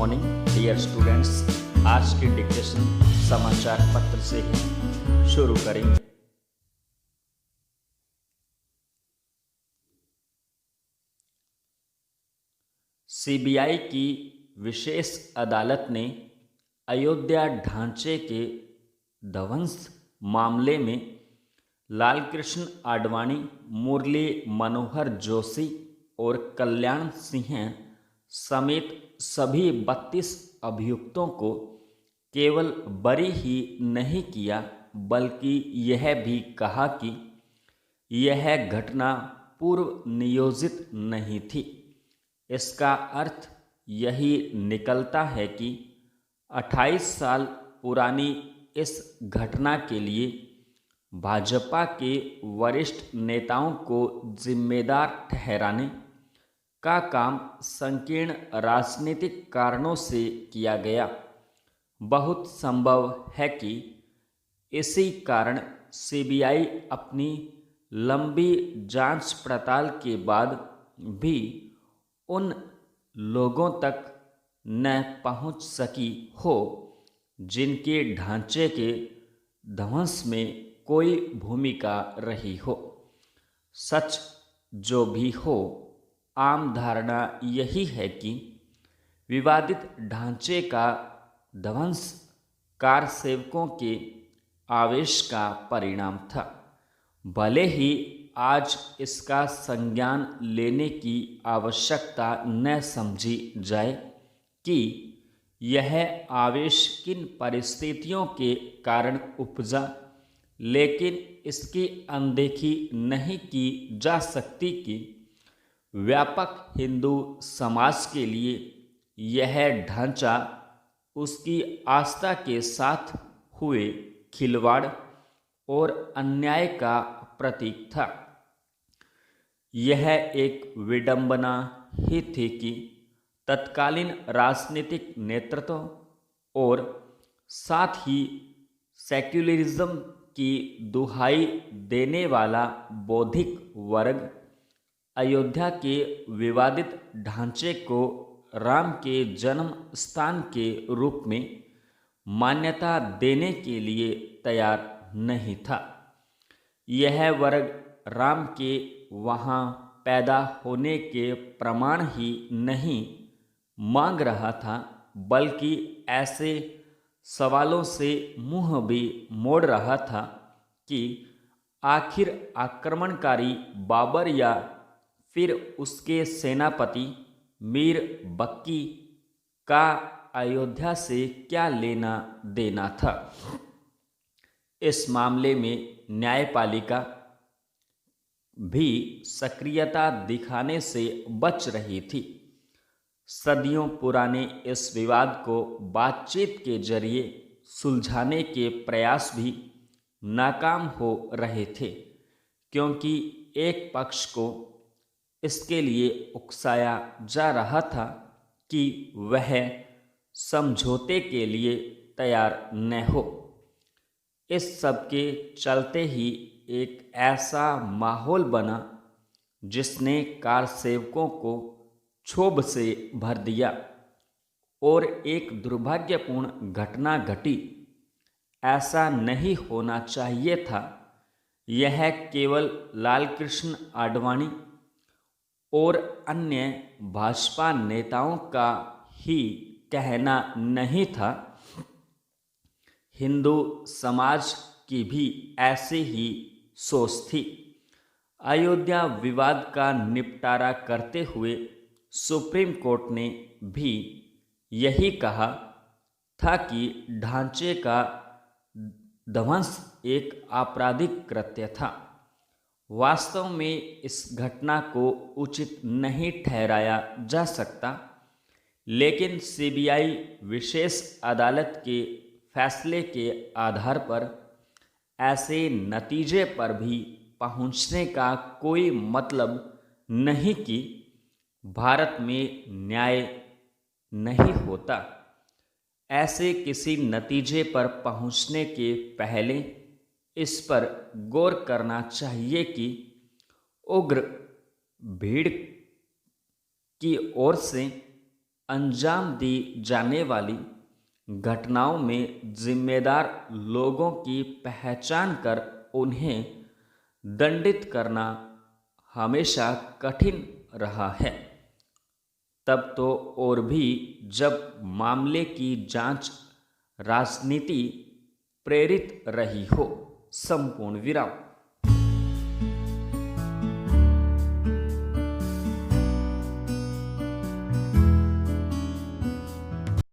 Morning dear students. आज की dictation समाचार पत्र से ही शुरू करेंगे। सीबीआई की विशेष अदालत ने अयोध्या ढांचे के ध्वंस मामले में लालकृष्ण आडवाणी, मुरली मनोहर जोशी और कल्याण सिंह समेत सभी 32 अभियुक्तों को केवल बरी ही नहीं किया, बल्कि यह भी कहा कि यह घटना पूर्व नियोजित नहीं थी। इसका अर्थ यही निकलता है कि 28 साल पुरानी इस घटना के लिए भाजपा के वरिष्ठ नेताओं को जिम्मेदार ठहराने का काम संकीर्ण राजनीतिक कारणों से किया गया। बहुत संभव है कि इसी कारण सीबीआई अपनी लंबी जांच पड़ताल के बाद भी उन लोगों तक न पहुंच सकी हो जिनके ढांचे के ध्वंस में कोई भूमिका रही हो। सच जो भी हो, आम धारणा यही है कि विवादित ढांचे का ध्वंस कार सेवकों के आवेश का परिणाम था। भले ही आज इसका संज्ञान लेने की आवश्यकता न समझी जाए कि यह आवेश किन परिस्थितियों के कारण उपजा, लेकिन इसकी अनदेखी नहीं की जा सकती कि व्यापक हिंदू समाज के लिए यह ढांचा उसकी आस्था के साथ हुए खिलवाड़ और अन्याय का प्रतीक था। यह एक विडंबना ही थी कि तत्कालीन राजनीतिक नेतृत्व और साथ ही सेक्युलरिज्म की दुहाई देने वाला बौद्धिक वर्ग अयोध्या के विवादित ढांचे को राम के जन्म स्थान के रूप में मान्यता देने के लिए तैयार नहीं था। यह वर्ग राम के वहाँ पैदा होने के प्रमाण ही नहीं मांग रहा था, बल्कि ऐसे सवालों से मुंह भी मोड़ रहा था कि आखिर आक्रमणकारी बाबर या फिर उसके सेनापति मीर बक्की का अयोध्या से क्या लेना देना था। इस मामले में न्यायपालिका भी सक्रियता दिखाने से बच रही थी। सदियों पुराने इस विवाद को बातचीत के जरिए सुलझाने के प्रयास भी नाकाम हो रहे थे, क्योंकि एक पक्ष को इसके लिए उकसाया जा रहा था कि वह समझौते के लिए तैयार न हो। इस सब के चलते ही एक ऐसा माहौल बना जिसने कार सेवकों को क्षोभ से भर दिया और एक दुर्भाग्यपूर्ण घटना घटी। ऐसा नहीं होना चाहिए था। यह केवल लालकृष्ण आडवाणी और अन्य भाजपा नेताओं का ही कहना नहीं था। हिंदू समाज की भी ऐसे ही सोच थी। अयोध्या विवाद का निपटारा करते हुए सुप्रीम कोर्ट ने भी यही कहा था कि ढांचे का ध्वंस एक आपराधिक कृत्य था। वास्तव में इस घटना को उचित नहीं ठहराया जा सकता, लेकिन सीबीआई विशेष अदालत के फैसले के आधार पर ऐसे नतीजे पर भी पहुंचने का कोई मतलब नहीं कि भारत में न्याय नहीं होता। ऐसे किसी नतीजे पर पहुंचने के पहले इस पर गौर करना चाहिए कि उग्र भीड़ की ओर से अंजाम दी जाने वाली घटनाओं में जिम्मेदार लोगों की पहचान कर उन्हें दंडित करना हमेशा कठिन रहा है। तब तो और भी जब मामले की जांच राजनीति प्रेरित रही हो। संपूर्ण विराम।